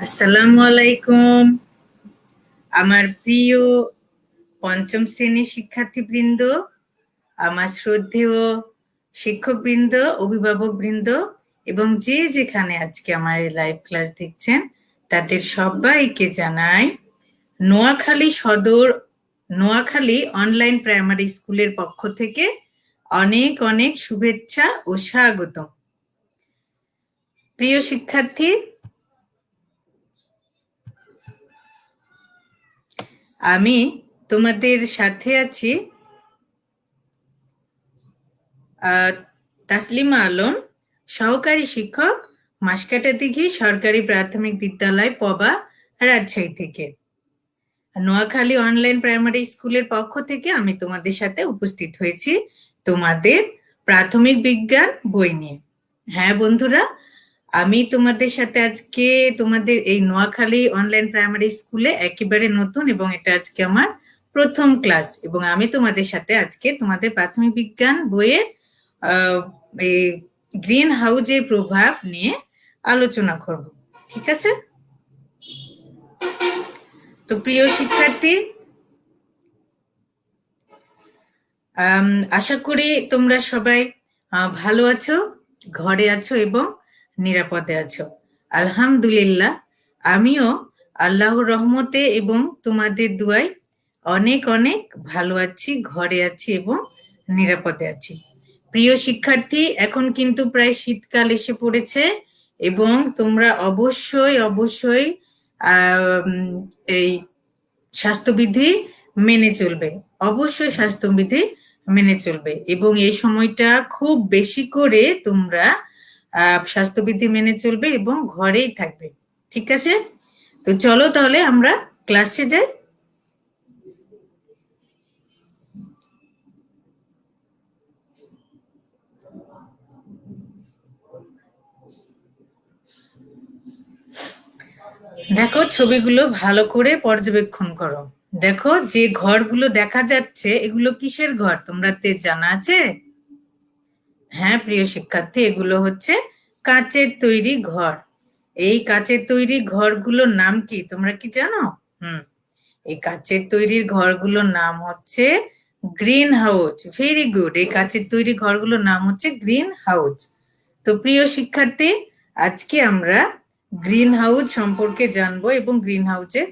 আসসালামু আলাইকুম। আমার প্রিয় পঞ্চম শ্রেণীর শিক্ষার্থীবৃন্দ, আমার শ্রদ্ধেয় শিক্ষকবৃন্দ, অভিভাবকবৃন্দ এবং যে যেখানে আজকে আমার এই লাইভ ক্লাস দেখছেন, তাদের সবাইকে জানাই নোয়াখালী অনলাইন প্রাইমারি স্কুলের পক্ষ থেকে অনেক অনেক শুভেচ্ছা ও স্বাগত। প্রিয় শিক্ষার্থী, আমি তোমাদের সাথে আছি তাসলিমা আলম, সহকারী শিক্ষক, মাসকাটাদিঘি সরকারি প্রাথমিক বিদ্যালয়, পবা, রাজশাহী থেকে। নোয়াখালী অনলাইন প্রাইমারি স্কুলের পক্ষ থেকে আমি তোমাদের সাথে উপস্থিত হয়েছি তোমাদের প্রাথমিক বিজ্ঞান বই নিয়ে। হ্যাঁ বন্ধুরা, আমি তোমাদের সাথে আজকে তোমাদের এই নোয়াখালী অনলাইন প্রাইমারি স্কুলে একেবারে নতুন এবং এটা আজকে আমার প্রথম ক্লাস, এবং আমি তোমাদের সাথে আজকে তোমাদের প্রাথমিক বিজ্ঞান বইয়ের গ্রিন হাউজের প্রভাব নিয়ে আলোচনা করব। ঠিক আছে? তো প্রিয় শিক্ষার্থী, আশা করি তোমরা সবাই ভালো আছো, ঘরে আছো এবং নিরাপদে আছো। আলহামদুলিল্লাহ, আমিও আল্লাহর রহমতে এবং তোমাদের দুয়ায় অনেক অনেক ভালো আছি, ঘরে আছি এবং নিরাপদে আছি। প্রিয় শিক্ষার্থী, এখন কিন্তু প্রায় শীতকাল এসে পড়েছে এবং তোমরা অবশ্যই অবশ্যই এই স্বাস্থ্যবিধি মেনে চলবে, অবশ্যই স্বাস্থ্যবিধি মেনে চলবে, এবং এই সময়টা খুব বেশি করে তোমরা স্বাস্থ্যবিধি মেনে চলবে এবং ঘরেই থাকবে। ঠিক আছে? তো চলো তাহলে আমরা ক্লাসে যাই। দেখো, ছবিগুলো ভালো করে পর্যবেক্ষণ করো। দেখো, যে ঘরগুলো দেখা যাচ্ছে এগুলো কিসের ঘর তোমরাতে জানা আছে? হ্যাঁ প্রিয় শিক্ষার্থী, এগুলো হচ্ছে কাচের তৈরি ঘর। এই কাচের তৈরি ঘরগুলোর নাম কি তোমরা কি জানো? এই কাচের তৈরি ঘরগুলোর নাম হচ্ছে গ্রিন হাউস। ভেরি গুড, এই কাচের তৈরি ঘরগুলোর নাম হচ্ছে গ্রিন হাউস। তো প্রিয় শিক্ষার্থী, আজকে আমরা গ্রিন হাউস সম্পর্কে জানবো এবং গ্রিন হাউসের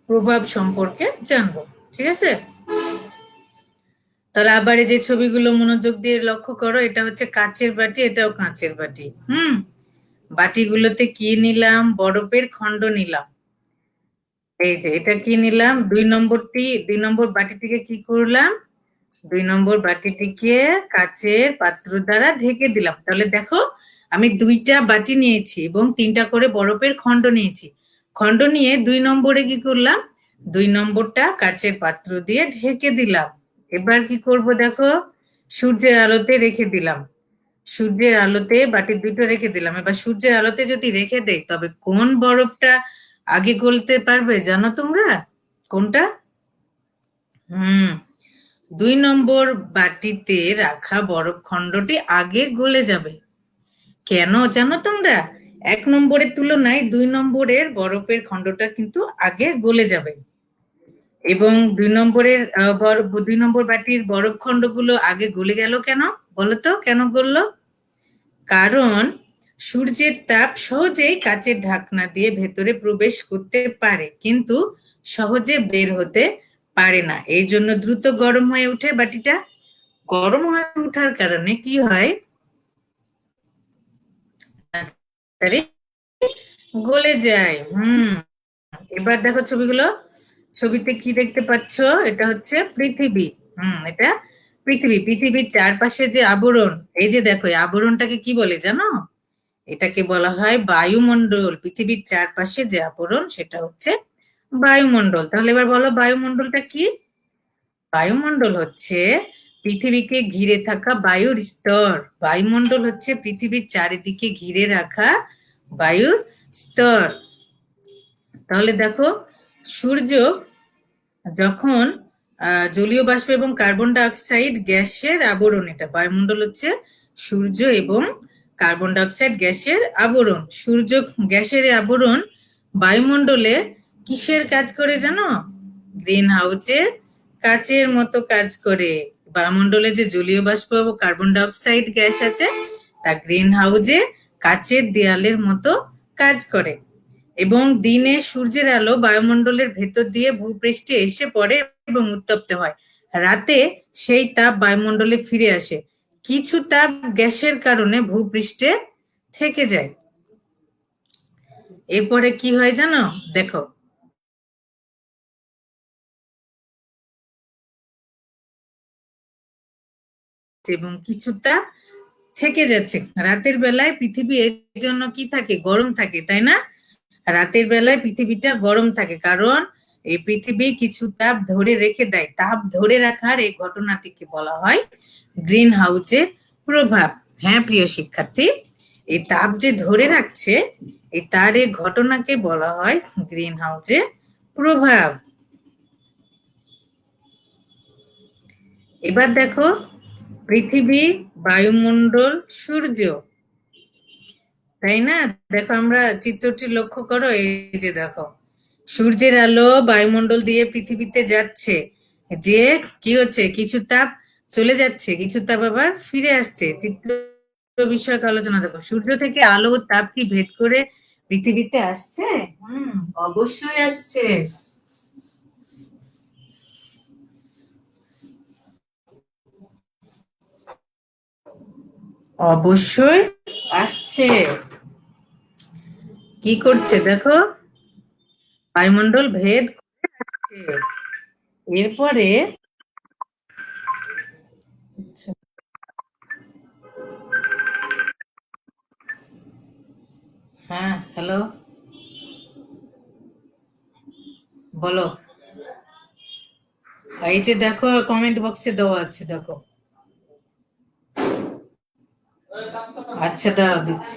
প্রভাব সম্পর্কে জানবো। ঠিক আছে? তাহলে আবার এই যে ছবিগুলো মনোযোগ দিয়ে লক্ষ্য করো, এটা হচ্ছে কাচের বাটি, এটাও কাচের বাটি। বাটিগুলোতে কি নিলাম? বরফের খন্ড নিলাম। এই যে এটা কি নিলাম? দুই নম্বর বাটিটিকে কি করলাম? 2 নম্বর বাটিটিকে কাচের পাত্র দ্বারা ঢেকে দিলাম। তাহলে দেখো, আমি 2টা বাটি নিয়েছি এবং 3টা করে বরফের খন্ড নিয়েছি। খন্ড নিয়ে 2 নম্বরে কি করলাম? 2 নম্বরটা কাচের পাত্র দিয়ে ঢেকে দিলাম। এবার কি করব? দেখো, সূর্যের আলোতে রেখে দিলাম। সূর্যের আলোতে বাটি দুটো রেখে দিলাম। এবার সূর্যের আলোতে যদি রেখে দেই, তবে কোন বরফটা আগে গলতে পারবে জানো তোমরা? কোনটা? 2 নম্বর বাটিতে রাখা বরফ খণ্ডটি আগে গলে যাবে। কেন জানো তোমরা? 1 নম্বরের তুলনায় 2 নম্বরের বরফের খণ্ডটা কিন্তু আগে গলে যাবে। এবং 2 নম্বর বাটির বরফ খণ্ডগুলো আগে গলে গেল কেন? বলতো কেন গললো? কারণ সূর্যের তাপ সহজেই কাচের ঢাকনা দিয়ে ভেতরে প্রবেশ করতে পারে, কিন্তু সহজে বের হতে পারে না। এই জন্য দ্রুত গরম হয়ে ওঠে বাটিটা। গরম হয়ে ওঠার কারণে কি হয়? গলে যায়। এবার দেখো ছবিগুলো। ছবিতে কি দেখতে পাচ্ছ? এটা হচ্ছে পৃথিবী। এটা পৃথিবীর চারপাশে যে আবরণ, এই যে দেখো, এই আবরণটাকে কি বলে জানো? এটাকে বলা হয় বায়ুমণ্ডল। পৃথিবীর চারপাশে যে আবরণ, সেটা হচ্ছে বায়ুমণ্ডল। তাহলে এবার বলো, বায়ুমণ্ডলটা কি? বায়ুমণ্ডল হচ্ছে পৃথিবীকে ঘিরে থাকা বায়ুর স্তর। বায়ুমণ্ডল হচ্ছে পৃথিবীর চারিদিকে ঘিরে রাখা বায়ুর স্তর। তাহলে দেখো, সূর্য যখন জলীয় বাষ্প এবং কার্বন ডাই অক্সাইড গ্যাসের আবরণ, এটা বায়ুমণ্ডল হচ্ছে সূর্য এবং কার্বন ডাইঅক্সাইড গ্যাসের আবরণ। সূর্য গ্যাসের আবরণ বায়ুমণ্ডলে কিসের কাজ করে জানো? গ্রিন হাউসের কাচের মতো কাজ করে। বায়ুমণ্ডলে যে জলীয় বাষ্প ও কার্বন ডাইঅক্সাইড গ্যাস আছে তা গ্রিন হাউসে কাচের দেয়ালের মতো কাজ করে। এবং দিনে সূর্যের আলো বায়ুমণ্ডলের ভেতর দিয়ে ভূপৃষ্ঠে এসে পড়ে এবং উত্তপ্ত হয়। রাতে সেই তাপ বায়ুমণ্ডলে ফিরে আসে। কিছু তাপ গ্যাসের কারণে ভূপৃষ্ঠে থেকে যায়। এরপরে কি হয় জানো? দেখো, এবং কিছু তাপ থেকে যাচ্ছে। রাতের বেলায় পৃথিবী এর জন্য কি থাকে? গরম থাকে, তাই না? রাতের বেলায় পৃথিবীটা গরম থাকে কারণ এই পৃথিবী কিছু তাপ ধরে রেখে দেয়। তাপ ধরে রাখার এই ঘটনাটিকে বলা হয় গ্রিন হাউসের প্রভাব। হ্যাঁ প্রিয় শিক্ষার্থী, এই তাপ যে ধরে রাখছে এই তার এই ঘটনাকে বলা হয় গ্রিন হাউসের প্রভাব। এবার দেখো, পৃথিবী, বায়ুমণ্ডল, সূর্য, তাই না? দেখো, আমরা চিত্রটি লক্ষ্য করো। এই যে দেখো, সূর্যের আলো বায়ুমণ্ডল দিয়ে পৃথিবীতে যাচ্ছে, যে কি হচ্ছে? কিছু তাপ চলে যাচ্ছে, কিছু তাপ আবার ফিরে আসছে। চিত্র বিষয়ক আলোচনা দেখো। সূর্য থেকে আলো ও তাপ কি ভেদ করে পৃথিবীতে আসছে? অবশ্যই আসছে। অবশ্যই আসছে। কি করছে দেখো, বায়ুমণ্ডল ভেদ করে আসছে। এরপরে হ্যাঁ, হ্যালো, বলো। এই যে দেখো, কমেন্ট বক্সে দেওয়া আছে, দেখো। আচ্ছা, দাঁড়াও দিচ্ছি।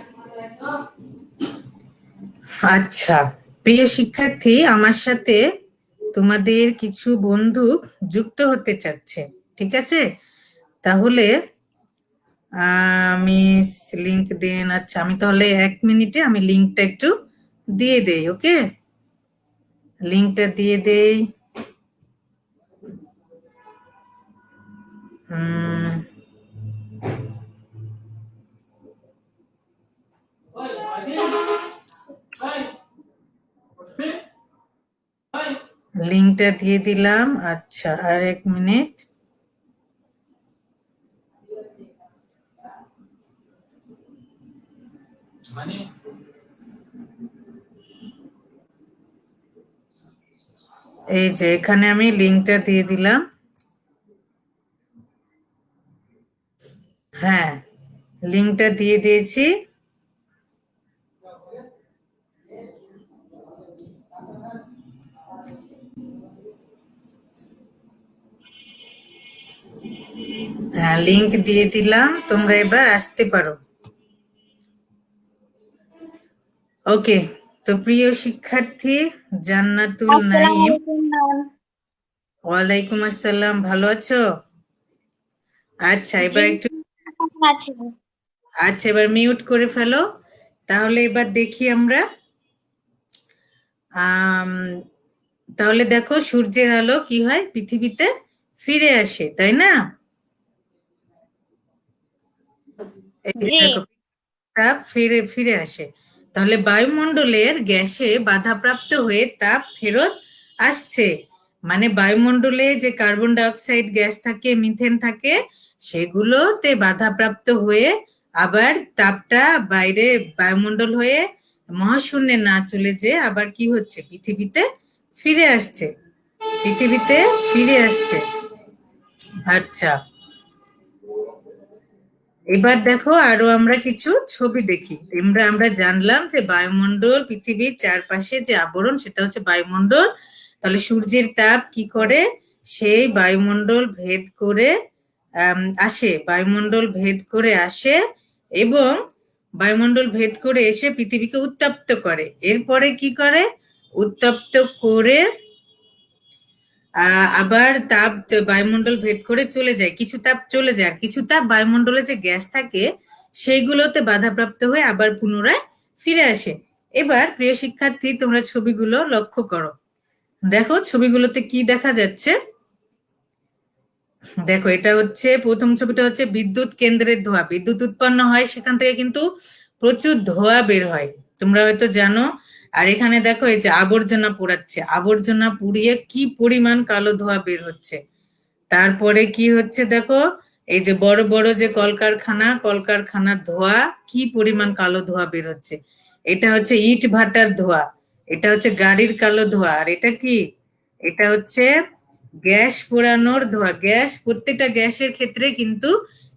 আচ্ছা, প্রিয় শিক্ষার্থী, আমার সাথে তোমাদের কিছু বন্ধু যুক্ত হতে চাচ্ছে, ঠিক আছে? তাহলে আমি লিংক দেন। আচ্ছা, আমি তাহলে 1 মিনিটে আমি লিংকটা একটু দিয়ে দেই। ওকে, লিংকটা দিয়ে দেই। লিংকটা দিয়ে দিলাম। আচ্ছা, আর 1 মিনিট। এই যে এখানে আমি লিংকটা দিয়ে দিলাম। হ্যাঁ, লিংকটা দিয়ে দিয়েছি। হ্যাঁ, লিংক দিয়ে দিলাম, তোমরা এবার আসতে পারো। ওকে, তো প্রিয় শিক্ষার্থী জান্নাতুল নাইম, ওয়ালাইকুম আসসালাম, ভালো আছো? আচ্ছা, এবার একটু আচ্ছা, এবার মিউট করে ফেলো। তাহলে এবার দেখি আমরা। তাহলে দেখো, সূর্যের আলো কি হয়? পৃথিবীতে ফিরে আসে, তাই না? দেখো, তাপ ফিরে ফিরে আসে। তাহলে বায়ুমণ্ডলের গ্যাসে বাধাপ্রাপ্ত হয়ে তাপ ফেরত আসছে। মানে বায়ুমণ্ডলে যে কার্বন ডাইঅক্সাইড গ্যাস থাকে, মিথেন থাকে, সেগুলোতে বাধাপ্রাপ্ত হয়ে আবার তাপটা বাইরে বায়ুমণ্ডল হয়ে মহাশূন্যে না চলে যেয়ে আবার কি হচ্ছে? পৃথিবীতে ফিরে আসছে। পৃথিবীতে ফিরে আসছে। আচ্ছা, এবার দেখো, আরো আমরা কিছু ছবি দেখি। আমরা জানলাম যে বায়ুমণ্ডল, পৃথিবীর চারপাশে যে আবরণ, সেটা হচ্ছে বায়ুমণ্ডল। তাহলে সূর্যের তাপ কি করে? সেই বায়ুমণ্ডল ভেদ করে আসে, বায়ুমণ্ডল ভেদ করে আসে এবং বায়ুমণ্ডল ভেদ করে এসে পৃথিবীকে উত্তপ্ত করে। এরপরে কি করে? উত্তপ্ত করে আবার তাপ বায়ুমণ্ডল ভেদ করে চলে যায়। কিছু তাপ চলে যায়, আর কিছু তাপ বায়ুমণ্ডলে যে গ্যাস থাকে সেইগুলোতে বাধাপ্রাপ্ত হয়ে আবার পুনরায় ফিরে আসে। এবার প্রিয় শিক্ষার্থী, তোমরা ছবিগুলো লক্ষ্য করো। দেখো ছবিগুলোতে কি দেখা যাচ্ছে। দেখো, এটা হচ্ছে প্রথম ছবিটা হচ্ছে বিদ্যুৎ কেন্দ্রের ধোঁয়া। বিদ্যুৎ উৎপন্ন হয়, সেখান থেকে কিন্তু প্রচুর ধোঁয়া বের হয়, তোমরা হয়তো জানো। আর এখানে দেখো, এই যে আবর্জনা পোড়াচ্ছে, আবর্জনা পুড়িয়ে কি পরিমাণ কালো ধোঁয়া বের হচ্ছে। তারপরে কি হচ্ছে দেখো, এই যে বড় বড় যে কলকারখানা, কলকারখানার ধোঁয়া, কি পরিমাণ কালো ধোঁয়া বের হচ্ছে। এটা হচ্ছে ইট ভাটার ধোঁয়া, এটা হচ্ছে গাড়ির কালো ধোঁয়া। আর এটা কি, এটা হচ্ছে গ্যাস পোড়ানোর ধোঁয়া। গ্যাস, প্রত্যেকটা গ্যাসের ক্ষেত্রে কিন্তু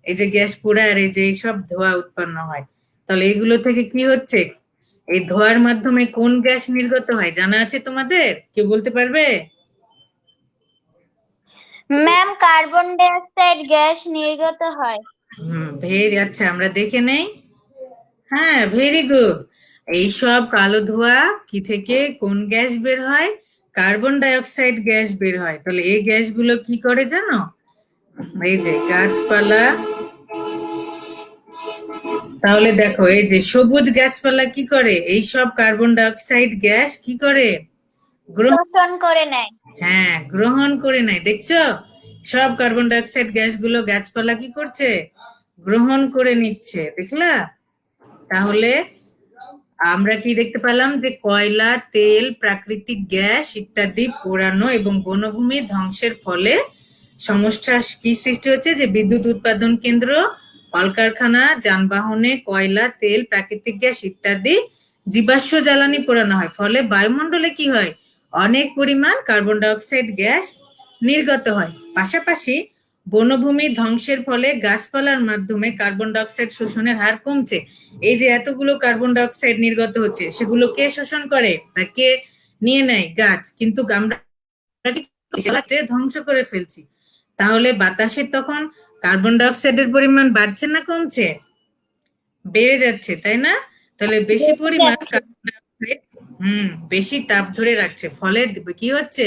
এই যে গ্যাস পোড়া আর এই যে এইসব ধোঁয়া উৎপন্ন হয়। তাহলে এগুলো থেকে কি হচ্ছে, এই ধোঁয়ার মাধ্যমে কোন গ্যাস নির্গত হয় জানা আছে তোমাদের? কেউ বলতে পারবে? Ma'am, carbon die oxide gas নির্গত হয়। ভেরি আচ্ছা, আমরা দেখে নেই। হ্যাঁ, ভেরি গুড। এইসব কালো ধোঁয়া কি থেকে, কোন গ্যাস বের হয়? কার্বন ডাই অক্সাইড গ্যাস বের হয়। তাহলে এই গ্যাসগুলো কি করে জানো? এই যে গাছপালা, তাহলে দেখো এই যে সবুজ গাছপালা কি করে, এই সব কার্বন ডাই অক্সাইড গ্যাস কি করে, গ্রহণ। শোষণ করে নেয়। হ্যাঁ, গ্রহণ করে নেয়। দেখছো, সব কার্বন ডাই অক্সাইড গ্যাসগুলো গাছপালা কি করছে, গ্রহণ করে নিচ্ছে। দেখলা? তাহলে আমরা কি দেখতে পেলাম, যে কয়লা, তেল, প্রাকৃতিক গ্যাস ইত্যাদি পোড়ানো এবং বনভূমি ধ্বংসের ফলে সমস্যা কি সৃষ্টি হচ্ছে, যে বিদ্যুৎ উৎপাদন কেন্দ্র, কলকারখানা, যানবাহনে কয়লা, তেল, প্রাকৃতিক গ্যাস ইত্যাদি জীবাশ্ম জ্বালানি পোড়ানো হয়। ফলে বায়ুমণ্ডলে কি হয়, অনেক পরিমাণ কার্বন ডাই অক্সাইড গ্যাস নির্গত হয়। পাশাপাশি বনভূমি ধ্বংসের ফলে গাছপালার মাধ্যমে কার্বন ডাই অক্সাইড শোষণের হার কমছে। এই যে এতগুলো কার্বন ডাই অক্সাইড নির্গত হচ্ছে, সেগুলো কে শোষণ করে বা কে নিয়ে নেয়? গাছ। কিন্তু আমরা ধ্বংস করে ফেলছি। তাহলে বাতাসে তখন কার্বন ডাই অক্সাইডের পরিমাণ বাড়ছে না কমছে? বেড়ে যাচ্ছে, তাই না? তাহলে বেশি পরিমাণ কার্বন ডাই অক্সাইড বেশি তাপ ধরে রাখছে। ফলে কি হচ্ছে,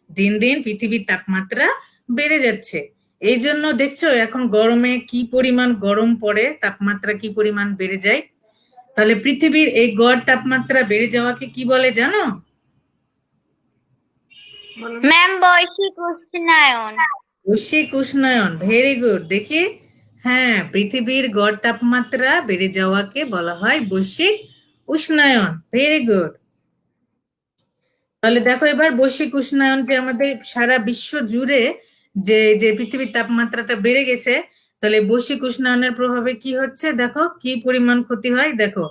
দিন দিন পৃথিবীর তাপমাত্রা বেড়ে যাচ্ছে। এই জন্য দেখছো এখন গরমে কি পরিমাণ গরম পড়ে, তাপমাত্রা কি পরিমাণ বেড়ে যায়। তাহলে পৃথিবীর এই গড় তাপমাত্রা বেড়ে যাওয়াকে কি বলে জানো? ম্যাম, বৈশ্বিক উষ্ণায়ন। বৈশ্বিক উষ্ণায়ন। Very good. দেখি, হ্যাঁ, পৃথিবীর গড় তাপমাত্রা বেড়ে যাওয়াকে বলা হয় বৈশ্বিক উষ্ণায়ন। Very good. তাহলে দেখো, এবার বৈশ্বিক উষ্ণায়ন যে আমাদের সারা বিশ্ব জুড়ে যে যে পৃথিবীর তাপমাত্রাটা বেড়ে গেছে, তাহলে বৈশ্বিক উষ্ণায়নের প্রভাবে কি হচ্ছে, দেখো কি পরিমাণ ক্ষতি হয়। দেখো,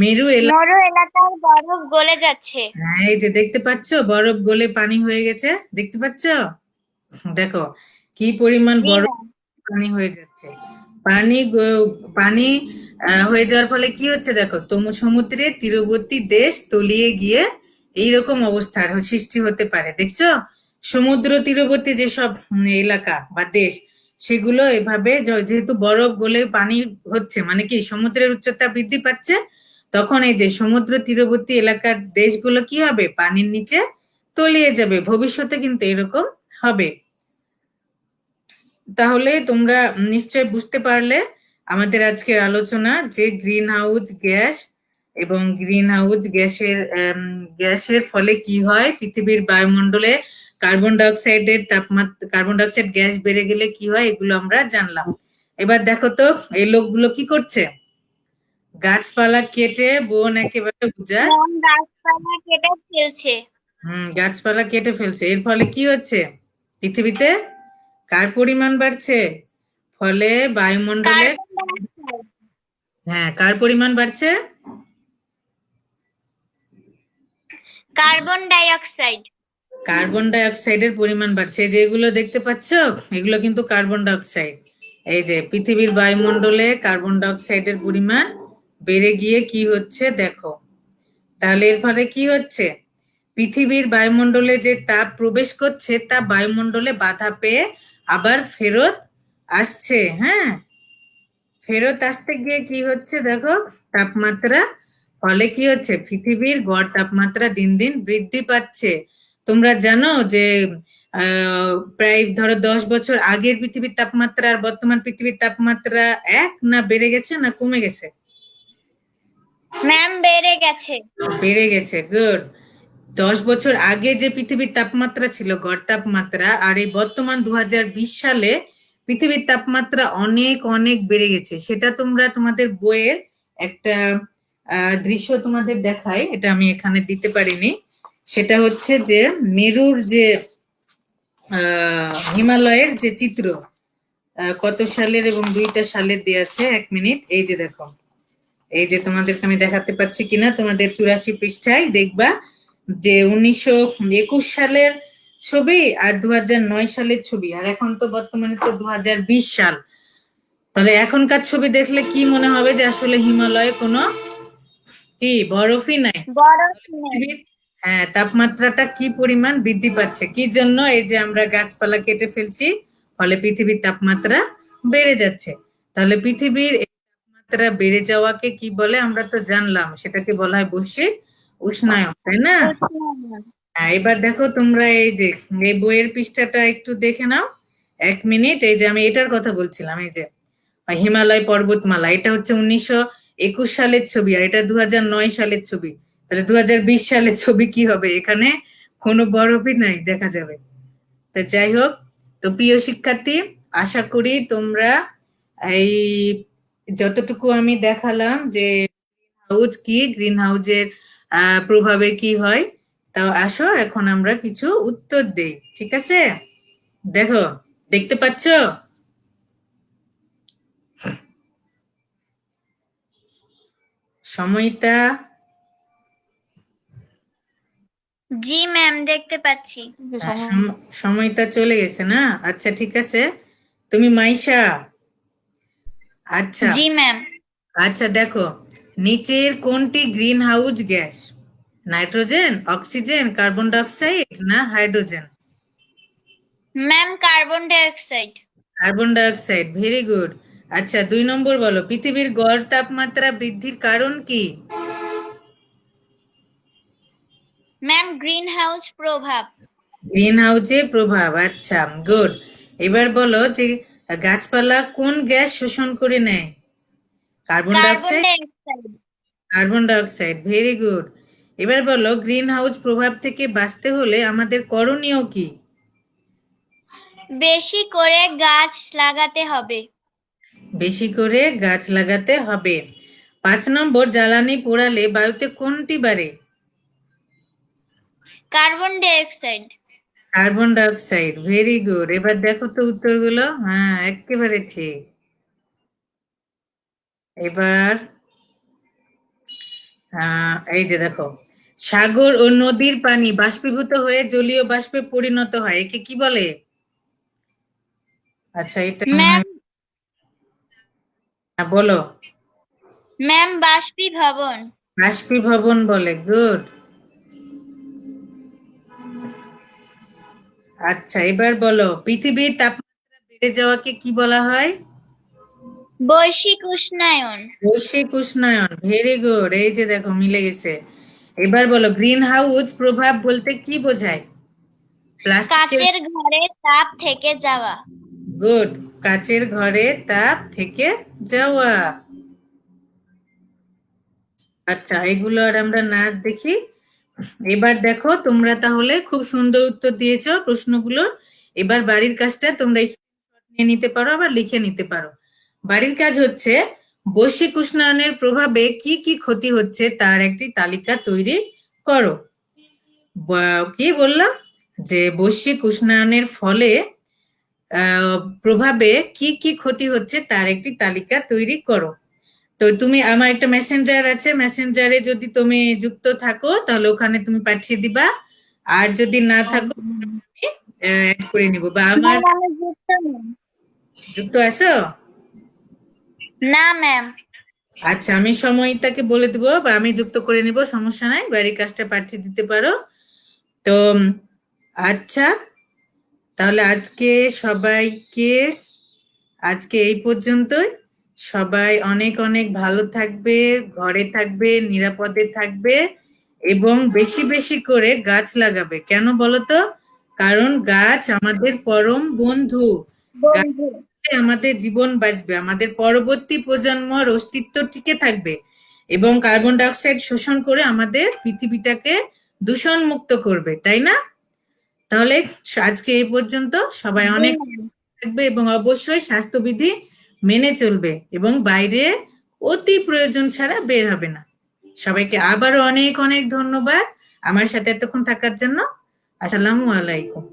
মেরু এলাকার বরফ গলে যাচ্ছে। হ্যাঁ, এই যে দেখতে পাচ্ছ, বরফ গলে পানি হয়ে গেছে, দেখতে পাচ্ছ? দেখো কি পরিমাণ জি বরফ ম্যাম। পানি হয়ে যাচ্ছে। পানি হয়ে যাওয়ার ফলে কি হচ্ছে, দেখো সমুদ্রের তীরবর্তী দেশ তলিয়ে গিয়ে এইরকম অবস্থার সৃষ্টি হতে পারে। দেখছো, সমুদ্র তীরবর্তী যেসব এলাকা বা দেশ, সেগুলো এভাবে যেহেতু বরফ গলে পানি হচ্ছে, মানে কি সমুদ্রের উচ্চতা বৃদ্ধি পাচ্ছে, তখন এই যে সমুদ্র তীরবর্তী এলাকার দেশগুলো কি হবে, পানির নিচে তলিয়ে যাবে। ভবিষ্যতে কিন্তু এরকম হবে। তাহলে তোমরা নিশ্চয় বুঝতে পারলে আমাদের আজকের আলোচনা, যে গ্রিন হাউস গ্যাস এবং গ্রিন হাউস গ্যাসের ফলে কি হয়, পৃথিবীর বায়ুমণ্ডলে কার্বন ডাই অক্সাইডের তাপমাত্রা, কার্বন ডাই অক্সাইড গ্যাস বেড়ে গেলে কি হয়, এগুলো আমরা জানলাম। এবার দেখো তো, এই লোকগুলো কি করছে, গাছপালা কেটে বন একেবারে উজাড়। ম্যাম, গাছপালা কেটে ফেলছে। গাছপালা কেটে ফেলছে। এর ফলে কি হচ্ছে, পৃথিবীতে কার পরিমাণ বাড়ছে? ফলে বায়ুমণ্ডলে, কার্বন ডাই অক্সাইড। হ্যাঁ, কার পরিমাণ বাড়ছে? Carbon dioxide. Carbon die অক্সাইডের পরিমাণ বাড়ছে। যেগুলো দেখতে পাচ্ছ, এগুলো কিন্তু কার্বন ডাই অক্সাইড। এই যে পৃথিবীর বায়ুমণ্ডলে কার্বন ডাই অক্সাইডের পরিমাণ বেড়ে গিয়ে কি হচ্ছে দেখো। তাহলে এর ফলে কি হচ্ছে, পৃথিবীর বায়ুমণ্ডলে যে তাপ প্রবেশ করছে, তা বায়ুমণ্ডলে বাধা পেয়ে আবার ফেরত আসছে। হ্যাঁ, ফেরত আসতে গিয়ে কি হচ্ছে দেখো, তাপমাত্রা, ফলে কি হচ্ছে, পৃথিবীর গড় তাপমাত্রা দিন দিন বৃদ্ধি পাচ্ছে। তোমরা জানো যে প্রায় ধরো 10 বছর আগের পৃথিবীর তাপমাত্রা আর বর্তমান পৃথিবীর তাপমাত্রা এক, না বেড়ে গেছে না কমে গেছে? ম্যাম বেড়ে গেছে। বেড়ে গেছে, গুড। 10 বছর আগে যে পৃথিবীর তাপমাত্রা ছিল গড় তাপমাত্রা, আর এই বর্তমান 2020 সালে পৃথিবীর তাপমাত্রা অনেক অনেক বেড়ে গেছে। সেটা তোমরা তোমাদের বইয়ের একটা দৃশ্য তোমাদের দেখাই, এটা আমি এখানে দিতে পারিনি। সেটা হচ্ছে যে মেরুর যে হিমালয়ের যে চিত্র, কত সালের এবং 2টা সালের দিয়ে আছে। 1 মিনিট, এই যে দেখো, এই যে তোমাদেরকে আমি দেখাতে পাচ্ছি কিনা, তোমাদের 84 পৃষ্ঠায় দেখবা যে 1921 সালের ছবি আর 2009 সালের ছবি, আর এখন তো বর্তমানে তো 2020 সাল। তাহলে এখনকার ছবি দেখলে কি মনে হবে যে আসলে হিমালয়ে কোনো কি বরফই নাই। বরফ নেই। পৃথিবীর হ্যাঁ তাপমাত্রাটা কি পরিমাণ বৃদ্ধি পাচ্ছে, কি জন্য? এই যে আমরা গাছপালা কেটে ফেলছি, ফলে পৃথিবীর তাপমাত্রা বেড়ে যাচ্ছে। তাহলে পৃথিবীর এই তাপমাত্রা বেড়ে যাওয়াকে কি বলে আমরা তো জানলাম, সেটাকে বলা হয় বৈশ্বিক উষ্ণায়ন, তাই না? উষ্ণায়ন। হ্যাঁ, এবার দেখো তোমরা এই যে এই বইয়ের পৃষ্ঠাটা একটু দেখে নাও। 1 মিনিট, এই যে আমি এটার কথা বলছিলাম, এই যে হিমালয় পর্বতমালা, এটা হচ্ছে 1921 সালের ছবি, আর এটা 2009 সালের ছবি। তাহলে 2020 সালের ছবি কি হবে? এখানে কোনো বরফই নাই দেখা যাবে। তো যাই হোক, তো প্রিয় শিক্ষার্থী, আশা করি তোমরা এই যতটুকু আমি দেখালাম যে হাউস কি, গ্রিন হাউসের প্রভাবে কি হয়, তাও আসো এখন আমরা কিছু উত্তর দেই, ঠিক আছে? দেখো, দেখতে পাচ্ছো? সময়টা জি ম্যাম দেখতে পাচ্ছি। সময়টা চলে গেছে না? আচ্ছা ঠিক আছে, তুমি মাইশা। আচ্ছা, জি ম্যাম। আচ্ছা দেখো, নিচের কোনটি greenhouse gas? Nitrogen, oxygen, carbon dioxide না hydrogen? Ma'am carbon dioxide. Carbon dioxide, very good. আচ্ছা 2 নম্বর বলো, পৃথিবীর গড় তাপমাত্রা বৃদ্ধির কারণ কি? ম্যাম গ্রিন হাউস প্রভাব। গ্রিন হাউসের প্রভাব, আচ্ছা গুড। এবার বলো যে গাছপালা কোন গ্যাস শোষণ করে নেয়? Carbon carbon dioxide, dioxide. Carbon dioxide, very good. এবার বলো গ্রিন হাউস প্রভাব থেকে বাঁচতে হলে আমাদের করণীয় কি? বেশি করে গাছ লাগাতে হবে। বেশি করে গাছ লাগাতে হবে। 5 নম্বর, জ্বালানি পোড়ালে বায়ুতে কোনটি বাড়ে? Carbon dioxide. Carbon dioxide, very good. এবার দেখো তো উত্তরগুলো, হ্যাঁ একেবারে ঠিক। এবার এই যে দেখো, সাগর ও নদীর পানি বাষ্পীভূত হয়ে জলীয় বাষ্পে পরিণত হয়, একে কি বলে? আচ্ছা এটা মনে ম্যাম হয়, বলো। ম্যাম বাষ্পীভবন। বাষ্পীভবন বলে, গুড। আচ্ছা এবার বলো, পৃথিবীর তাপমাত্রা বেড়ে যাওয়াকে কি বলা হয়? বৈশ্বিক উষ্ণায়ন। বৈশ্বিক উষ্ণায়ন, ভেরি গুড। এই যে দেখো মিলে গেছে। এবার বলো, গ্রিন হাউস প্রভাব বলতে কি বোঝায়? প্লাস্টিকের, কাচের ঘরে তাপ থেকে যাওয়া। গুড, কাচের ঘরে তাপ থেকে যাওয়া। আচ্ছা এগুলো আর আমরা না দেখি। এবার দেখো তোমরা তাহলে খুব সুন্দর উত্তর দিয়েছো প্রশ্নগুলো। এবার বাড়ির কাজটা তোমরা স্ক্রিনশট নিয়ে নিতে পারো, আবার লিখে নিতে পারো। বাড়ির কাজ হচ্ছে বৈশ্বিক উষ্ণায়নের প্রভাবে কি কি ক্ষতি হচ্ছে তার একটি তালিকা তৈরি করো। কি বললাম যে বৈশ্বিক উষ্ণায়নের ফলে প্রভাবে কি কি ক্ষতি হচ্ছে তার একটি তালিকা তৈরি করো। তো তুমি, আমার একটা মেসেঞ্জার আছে, মেসেঞ্জারে যদি তুমি যুক্ত থাকো তাহলে ওখানে তুমি পাঠিয়ে দিবা, আর যদি না থাকো অ্যাড করে নিব। বা আমার ম্যাম আমি যুক্ত নেই। যুক্ত আছো? না ম্যাম। আচ্ছা আমি সময়টাকে বলে দিব বা আমি যুক্ত করে নিব, সমস্যা নাই, বাড়ির কাজটা পাঠিয়ে দিতে পারো। তো আচ্ছা, তাহলে আজকে এই পর্যন্তই। সবাই অনেক অনেক ভালো থাকবে, ঘরে থাকবে, নিরাপদে থাকবে এবং বেশি বেশি করে গাছ লাগাবে। কেন বলো তো? কারণ গাছ আমাদের পরম বন্ধু। বন্ধু। গাছে আমাদের জীবন বাঁচবে, আমাদের পরবর্তী প্রজন্মর অস্তিত্ব টিকে থাকবে এবং কার্বন ডাই অক্সাইড শোষণ করে আমাদের পৃথিবীটাকে দূষণ মুক্ত করবে, তাই না? তাহলে আজকে এই পর্যন্ত। সবাই জি অনেক ম্যাম। থাকবে এবং অবশ্যই স্বাস্থ্যবিধি মেনে চলবে এবং বাইরে অতি প্রয়োজন ছাড়া বের হবে না। সবাইকে আবারও অনেক অনেক ধন্যবাদ আমার সাথে এতক্ষণ থাকার জন্য। আসসালামু আলাইকুম।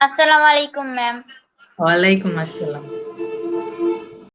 আসসালামু আলাইকুম ম্যাম। ওয়ালাইকুম আসসালাম।